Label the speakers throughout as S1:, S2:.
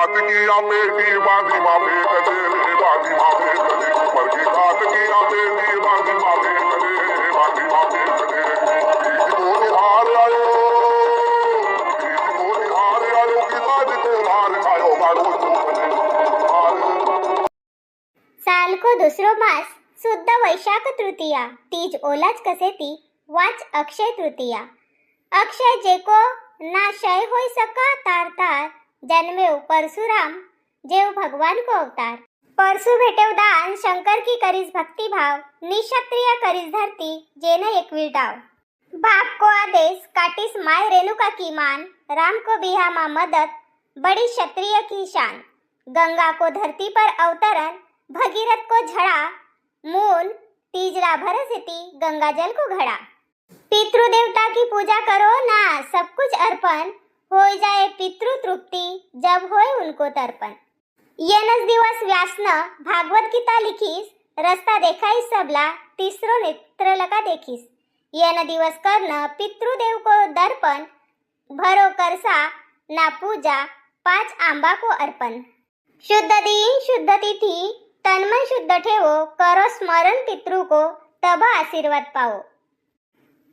S1: घात किया बेटी बांधी मापे कदे रे बांधी मापे कदे मर के घात किया बेटी बांधी मापे कदे बांधी मापे कदे बीज को निहार आयो बीज को निहार आयो कि बाज को मार खायो बारो
S2: साल को दुसरो मास शुद्ध वैशाख तृतीया तीज ओलाच कसे ती वाच अक्षय तृतीया अक्षय जेको ना क्षय होई सका तार तार जन्मेव परशुराम जेव भगवान को अवतार परशु भेटेव दान शंकर की करीज भक्ति भाव निक्षत्रिय करीज धरती जेने एकवीर डाव बाप को आदेश काटिस माय रेणुका की मान राम को बिहा मा मदद बड़ी क्षत्रिय की शान गंगा को धरती पर अवतरण भगीरथ को झड़ा मूल तीजरा भरसती गंगा जल को घड़ा पितृ देवता की पूजा करो ना सब कुछ अर्पण हो जाए पितृ तृप्ति जब होए उनको तर्पण येनस दिवस व्यासन भागवत गीता लिखीस रस्ता देखाई सबला तीसरो नेत्र लगा देखीस येन दिवस कर्ण पितृदेव को दर्पण भरो करसा ना पूजा 5 आंबा को अर्पण शुद्ध दिन शुद्ध तिथि तन्मन शुद्ध ठेवो करो स्मरण पितृ को तब आशीर्वाद पाओ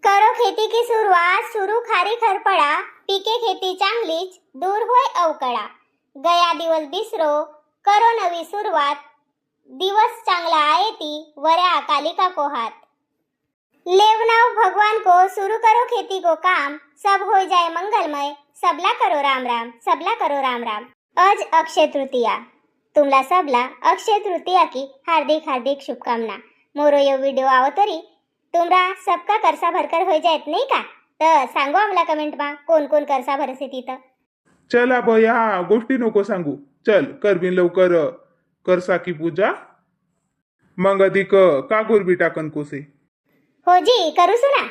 S2: करो खेती की सुरुवात सुरू खारी खरपडा पीके खेती चांगलीच दूर होय अवकडा गया दिवस बिसरो करो नवी सुरुवात दिवस चांगला आहे ती वऱ्या कालिका को हाथ लेवनाव भगवान को शुरू करो खेती को काम सब हो जाए मंगलमय सबला करो राम राम सबला करो राम राम आज अक्षय तृतीया तुमला सबला अक्षय तृतीया की हार्दिक हार्दिक शुभकामना मोरो यो व्हिडिओ आवतरी तुमरा सबका करसा भरकर हो जायत नाही का तर सांगो आम्हाला कमेंट मा कोण कोण करसा भरसे तिथं
S3: चल अब या गोष्टी नको सांगू चल करवीन लवकर करसा की पूजा मग अधिक कागोर बी टाकन कोसे
S2: हो जी करू सुना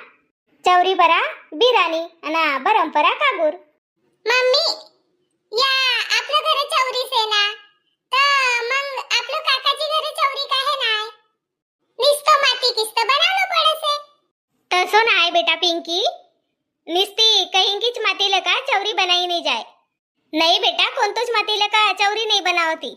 S2: चौरी परा बिराणी आणि परंपरा कागूर मम्मी या आपल्या घरी चौरी से ना तर मग आपल्या काकाची घरी चौरी काहे नाही निस्तो माती किस्त बनावलं पडसे तसो नाही बेटा पिंकी निस्ती कहींकीच माती लका चौरी बनाई नहीं जाए नहीं बेटा कोणतोच माती लका चौरी नहीं बनावती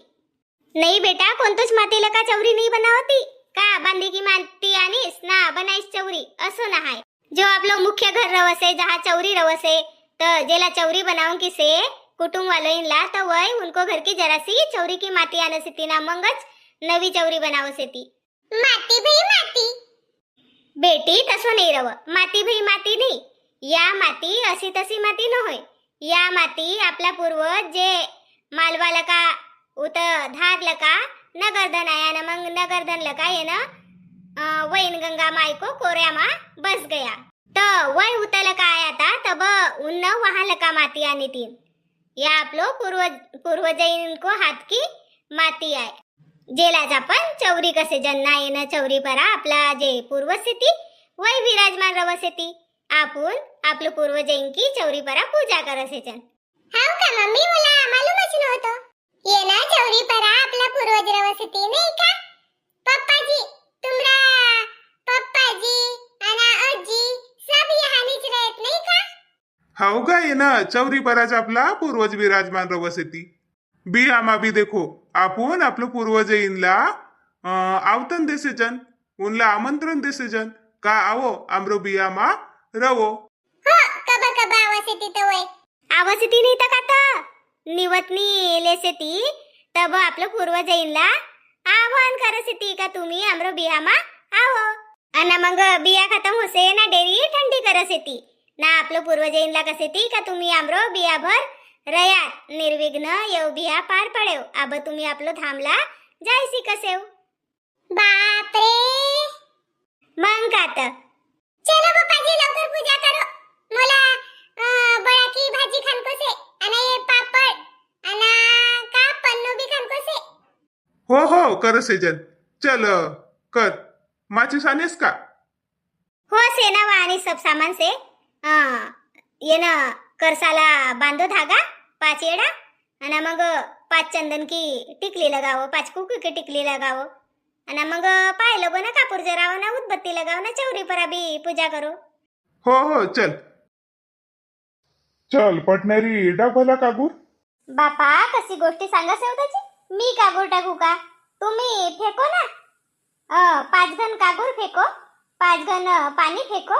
S2: नहीं बेटा कोणतोच माती लका चौरी नहीं बनावती का बांधी की माती आणीस ना बनाईस चौरी असो ना हाय जो आप लोग मुख्य घर रवसे जहाँ चौरी रवसे तो जेला चौरी बनाऊं की से कुटुंब वालों ला तो वही उनको घर की जरा सी चौरी की माती आने से तीना मंगच नवी चौरी बनावो से ती माती भाई माती बेटी तसो नहीं रव माती भाई माती नहीं या माती अशी तशी माती न होय या माती आपला पूर्वज जे मालवाला का उत धार लका नगरधन आया न मग नगरधन लका ये न वैन गंगा माई को कोऱ्या मा बस गया तो वही उतल का आया था तब उन्न वहां लका माती आनी थी या आप लोग पूर्वजैन को हाथ की माती आहे जेला पण चौरी कसे जन्ना ये न चौरी परा आपला जे पूर्वज से ती वही विराजमान रवसे ती आपण आपलं पूर्वजैन की चौरी परा पूजा करसे चन हाव का मम्मी मला मालूमच नव्हतं ये ना चौरी परा आपला पूर्वज रवसे ती नाही का पप्पाजी तुमरा पप्पाजी आणि आजी सब यहानीच रहत नाही का
S3: हाव का ये ना चौरी पराज आपला पूर्वज विराजमान रवसेती बी आमा बी देखो आपण आपलं पूर्वज इनला आवतन देसेजन उनला आमंत्रण देसेजन का आवो आमरो बियामा रवो
S2: हो कबा कबा आवसेती तो वय आवसेती नाही तर का निवतनी लेसेती तब आपलं पूर्वजैनला आव्हान करसेती का तुम्ही आमरो बियामा आवो आणि मग बिया खतम होसे ना डेरी ठंडी करसेती ना आपलं पूर्वजैनला कसेती का तुम्ही आमरो बिया भर रया निर्विघ्न येऊ बिया पार पडेव अब तुम्ही आपलं थांबला जायसी कसेव बाप रे मग कात चलो पप्पाजी लवकर पूजा करो मला बळाकी भाजी खानकोसे आणि पापड आणि का पन्नू बी खानकोसे
S3: हो हो करसेजन चल कर माचीस आणेस का
S2: हो सेना आणि सब सामान से ये ना करसाला बांधो धागा 5 येडा आणि मग 5 चंदन की टिकली लगावो 5 कुकू की टिकली लगावो आणि मग पाय लगो ना कापूर जरावो ना उदबत्ती लगावो ना चौरी पर भी पूजा करो
S3: हो हो चल चल पटणारी डाग भला कागूर
S2: बापा कशी गोष्टी सांगा सेवताची, मी कागूर टाकू का? तुम्ही फेको ना, 5 घन कागूर फेको, 5 घन पाणी फेको.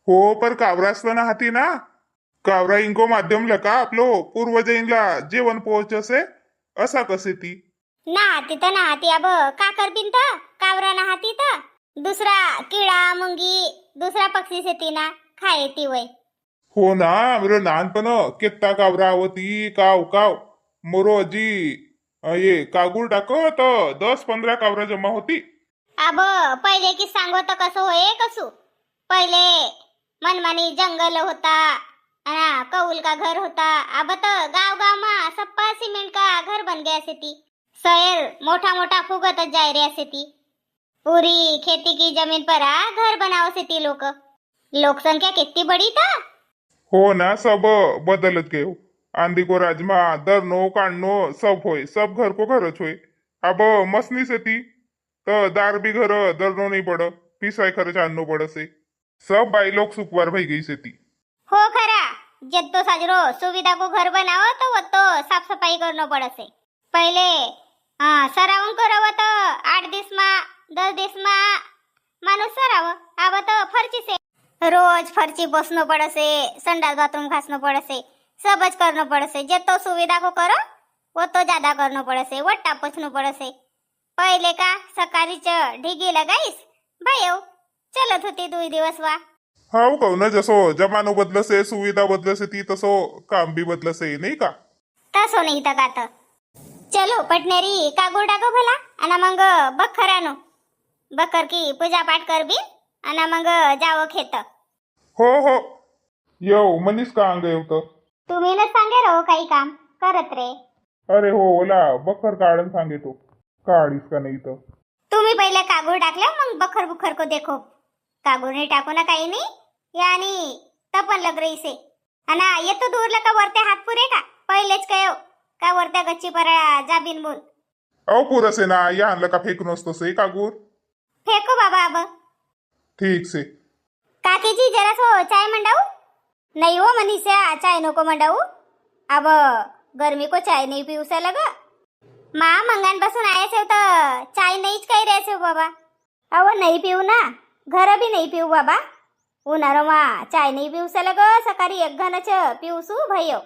S3: हो पर कावरा असताना हाती ना, कावरा इंको माध्यम लका आपलो पूर्वजैनला जेवण पोहोचसे असा कसे ती.
S2: ना हाती तर ना हाती, अब का करबीन तर कावरा ना हाती तर दुसरा किडा मुंगी दुसरा पक्षी शेती ना खाये ती वय.
S3: हो ना, मेरो लहानपण केत्ता कावरा आवती, काव काव मोरो अजी ये कागूर टाको तर 10-15 कावरा जमा होती.
S2: अब पहिले की सांगो तर कसं होय कसू. पहिले मनमानी जंगल होता आणि कौल का घर होता. अब तर गाव गाव मा सप्पा सिमेंट का घर बन गया से ती. शहर मोठा मोठा फुगत जाय रे असे ती. पूरी खेती की जमीन पर घर बनाओ से ती लोक. लोकसंख्या कितनी बड़ी था.
S3: हो ना, सब बदलत गयो. आंधी को राजमा दरनो काढनो सब होय, सब घर को घरच होय. अब मसनी से ती तर दार भी घर दरनो नहीं पड, पिसाय खरच आणनो पडसे. सब बाई लोग सुखवार भई गई से ती.
S2: हो खरा, जत्तो साजरो सुविधा को घर बनाओ तो वो तो साफ सफाई करनो पड़से. पहिले सरावून करावं तर 8 दिवस मा 10 दिवस मा माणूस सरावं. अब तो फरची से रोज फरची बसनो पड़से, संडास बाथरूम घासनो पड़से, सबच करनो पड़से. जत्तो सुविधा को करो वो तो ज्यादा करनो पड़से, वट्टा पछनो पड़से. पहिले का सकाळीच ढिगी लगाईस भाई चलत होती 2 दिवस वा.
S3: हाव कहू ना, जसो जमानो बदलसे सुविधा बदलसे ती तसो काम भी बदलसे नाही का.
S2: तसो नाही तर का. चलो पटनेरी कागूर टाको भला आणि मग बखर आणो. बखर की पूजा पाठ करबी आणि मग जावं खेत.
S3: हो हो येऊ मनीस का अंग येवत.
S2: तुम्ही न सांगे रो काही काम करत रे.
S3: अरे हो ओला बकर काढन सांगेतो, काढीस का नाही तर.
S2: तुम्ही पहिले कागूर टाकलं मग बखर बुखर को देखो. कागूर नाही टाकू ना काही नाही यानी तपन लग रही से. आणि येतो दूरला का वरते हात पुरे का पहिलेच कयो का वरत्या गच्ची पर जाबीन बोल.
S3: अहो पुरसे ना या आणलं का फेकून असतो से कागूर.
S2: फेको बाबा अब.
S3: ठीक से.
S2: काकीजी जरा सो चाय मंडाऊ. नहीं हो मनीषा चाय नको मंडाऊ. अब गर्मी को चाय नहीं पीऊ से लगा. माँ मंगान पासून आया से तर चाय नाहीच काही रे से बाबा. अहो नहीं पीऊ ना, घर भी नहीं पीऊ बाबा. उन्हारो मा चाय नहीं पीऊ से लगा. सकाळी 1 घनच पिऊसू भयो.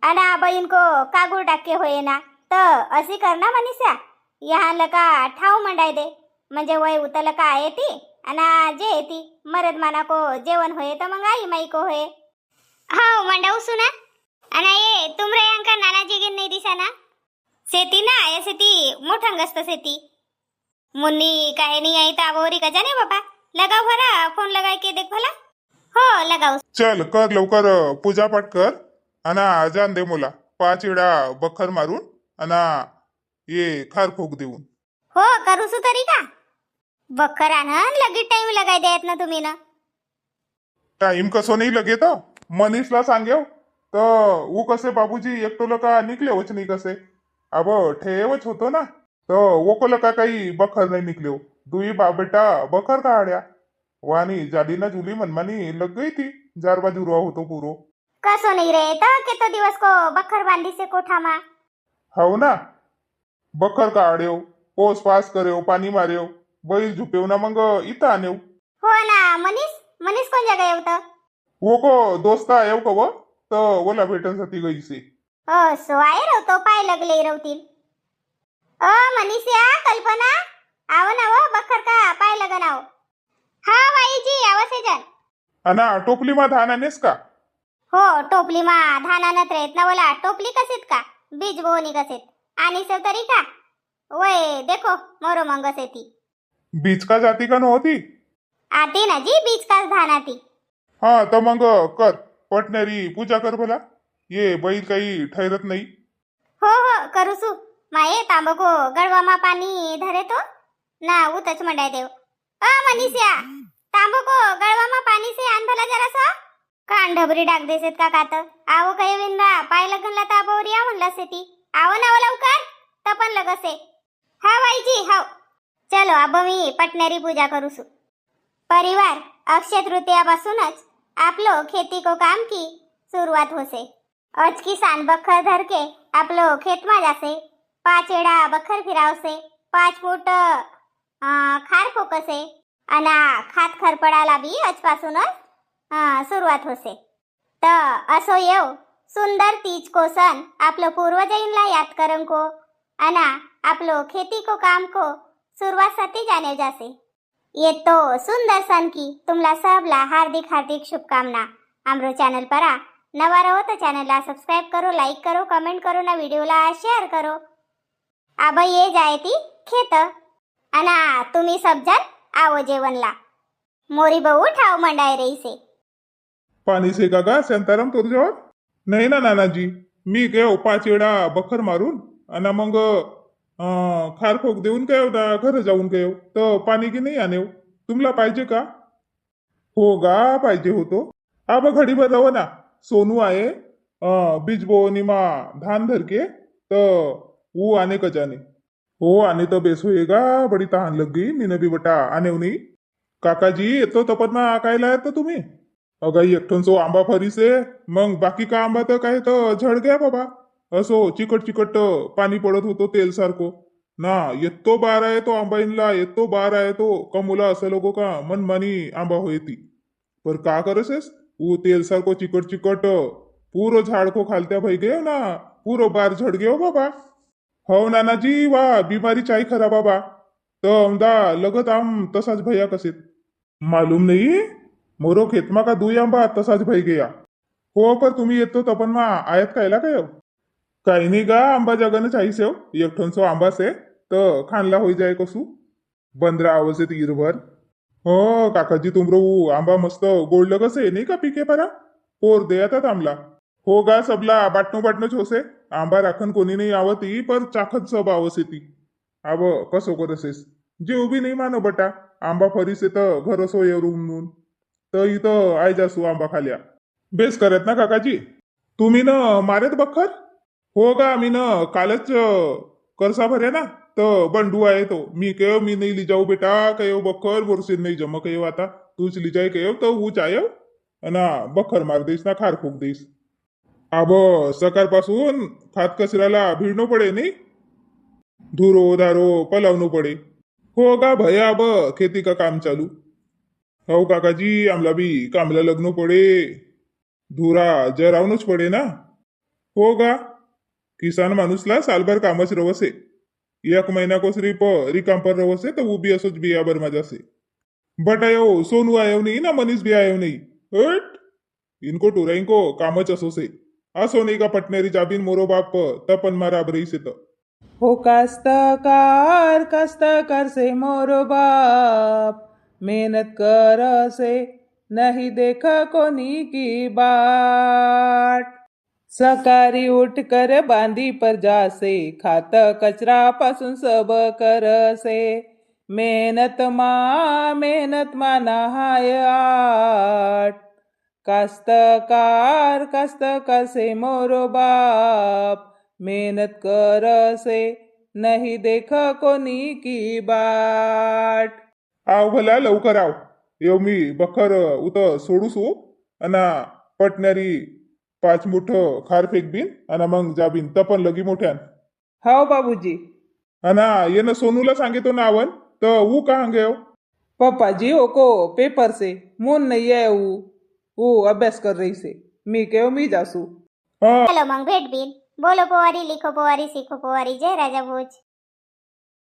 S2: आणि अब इनको कागूर टाके होय ना तर अशी करना मनीषा. यहाँ लका ठाव मंडाय दे म्हणजे वय उतल का आहे ती आणि जे येती मरद माना को जेवण होय तर मग आई माई को होय. हो मंडाऊ सुना. आणि ये तुमरे अंका नानाजी गिन नाही दिसा ना शेती ना ऐसे ती मोठं गस्त शेती. मुन्नी काय नाही आई तर आवरी का जाने बाबा. लगाव भरा फोन लगाय के देख भला. हो लगाऊ.
S3: चल कर लवकर पूजा पाठ कर आणि जान दे मुला 5 वेळा बखर मारून आणि ये खार फूक देऊन.
S2: हो करूसू तरी का बखर आणन लगेच टाइम लगाय द्यायत ना तुम्ही ना.
S3: टाइम कसो नाही लगे तर मनीषला सांगेव तर वो कसे बाबूजी एकटोलं का निकलेवच नाही कसे. अब ठेवच होतो ना तर वो कोलं का काही बखर नाही निकलेव. दुई बाबेटा बखर काढ्या वानी जाली ना जुली मनमानी लग गई थी. 4 बाजू रुआ होतो पुरो.
S2: कसो नाही रे तर केतो दिवस को बखर बांधी से कोठा मा.
S3: हाव ना बखर काढ्यो पोस पास कर्यो पाणी मार्यो बैल झुपेव ना मग इथं आणेव.
S2: हो ना मनीष कोण जगा येवत.
S3: वो को दोस्ता येव कव तर ओला भेटनसाठी गई से.
S2: सो आहे रवतो पाय लगले रवतील. मनीषा कल्पना आव ना वो बखर का पाय लगन आव. हा बाईजी आवसे जन.
S3: अना टोपली मा धान आणेस का.
S2: हो टोपली मा धान आणत रेत ना बोला. टोपली कसेत का बीज बोनी कसेत आणि सव तरी का वय देखो मोरो मंगस ती.
S3: बीज का जाती का नव्हती.
S2: आती ना जी बीज का धान आती.
S3: हा तर मग कर पटणारी पूजा कर भला. ये बैल काही ठरत नाही.
S2: हो करूसू. माये तांबको गडवामा पाणी धरे तो ना उतच मंडाय देव. मनीषा तांबको गडवामा पाणी से आण भला जरासा. कान ढबरी डाक देसेत का कात. आवो काही विंदा पाय लगनला ताबोरी आ म्हणला से ती. आवो ना लवकर तपन लगसे. हा बाईजी हाव. चलो अब मी पटनेरी पूजा करूसू. परिवार अक्षय तृतीयापासूनच आपलो खेती को काम की सुरुवात होसे. आज किसान बखर धर के आपलो खेत में जासे 5 एड़ा बखर फिरावसे 5 फूट खार फोकसे आणि खात खरपडाला बी आजपासूनच सुरुवात होसे. तर असो येव सुंदर तीज को सन आपलो पूर्वजईनला याद करन को आणि आपलो खेती को काम को सुरुवात सती जाने जासे. ये तो सुंदर सन की तुमला सबला हार्दिक हार्दिक शुभकामना. आमरो चॅनल पर नवा रहो तो चॅनलला सब्सक्राइब करो, लाइक करो, कमेंट करो ना व्हिडिओला शेअर करो. अब ये जाए ती खेत आणि तुम्ही सब जण आओ जेवणला. मोरी बहू ठाव मंडाय रही से.
S3: पाणी से का शांताराम तुझ्यावर? नाही ना नानाजी, मी घेऊ 5 वेळा बखर मारून आणि मग खार खोक देऊन काय होता घर जाऊन काय तर पाणी की नाही आणेव. तुम्हाला पाहिजे का? हो गा पाहिजे होतो. अब घडीभर रहो ना. सोनू आहे बीज बोनी मा धान धरके तो वो आने का जाने. हो आने तो बेस होएगा. बड़ी तहान लग गई मीने भी बटा आने नहीं. काकाजी येतो तपत ना कायला येतो तुम्ही? अगाई एकठणचो आंबा फरी से मग बाकी का आंबा तर काय तर झड गया बाबा. असो चिकट चिकट पाणी पडत होतो तेल सारखो ना. येतो बार आहे तो आंबा इनला येतो बार आहे तो कमुला असं लोक का मनमानी आंबा होय ती. पर का करसेस वो तेल सारखो चिकट चिकट पूरो झाड को खालत्या भई गयो ना. पूरो बार झड गयो बाबा. हो नानाजी वा बीमारी चाय खरा बाबा. तर अमदा लगत आम तसाच भैया कसेत मालूम नाही. मोरो खेतमा का दुई आंबा तसाच भई गया. हो पर तुम्ही येतो तपन मा आयात कायला काय काही नाही गा. आंबा जगानं चाहीसे हो. एकठणचो आंबा से तर खानला होई जाय कसू 15 आवाज येत इरभर. हो काकाजी तुमरो आंबा मस्त गोडलं कसं आहे नाही का पिके परा पोर दे आता आमला. हो गा सबला बाटणोच होसे. आंबा राखण कोणी नाही आवती पर चाखत सब आवस येती. आव कसो करसेस जेव बी नाही मानो बटा. आंबा फरीस तर घर सो येऊन तर इथं आय जासू आंबा खाल्या बेस करत ना काकाजी. तुम्ही न मारेत बखर? हो गा मी न कालच करसा भरे ना तर बंडू आहे तो. मी कहो मी नहीं ली जाऊ बेटा कहो बखर बोरसे नहीं जमा कहो आता तूच ली जाए कहो तो वो चायो ना बखर मार देस ना खार फूक देस. अब सकाळपासून खात कचऱ्याला भिडणं पडे नाही. धुरो धारो पलावणं पडे. हो गा भया अब खेती का काम चालू. हो काकाजी आमला बी कामला लग्न पडे. धुरा जरावनच पडे ना. हो गा किसान माणूसला सालभर कामच रवसे. 1 महिना को सिर्फ रिकाम पर रवसे तर वो भी असोच बियाबर मजा से. बट आयो सोनू आयो नहीं ना मनीष भी आयो नहीं. हट इनको टुराइन को कामच असो से. असो नहीं का पटनेरी जाबीन मोरो बाप तपन मारा बरई से तो.
S4: हो कास्तकार से मोरो बाप मेहनत कर से नहीं देखा कोनी की बाट. सकारी उठ कर बांधी पर जासे खात कचरा पासून सब कर से. मेहनत मा नहाय आट. कास्तकार से मोरो बाप मेहनत कर से नहीं देख कोनी की बाट.
S3: आव भला लवकर आव. येऊ मी बखर उत सोडूसू अना पटणारी 5 मुठ खार फेकबीन आणि मग जाबीन तपन लगी मोठ्यान.
S4: हाव बाबूजी.
S3: अना येणं सोनूला सांगितो ना आवन तर ऊ कहाँ गयो?
S4: पप्पाजी ओको पेपर से मून नहीं है वो अभ्यास कर रही से. मी कहो मी जासू.
S3: हाँ
S2: चलो मग भेट बिन. बोलो पोवारी लिखो पोवारी सीखो पोवारी. जय राजा भोज.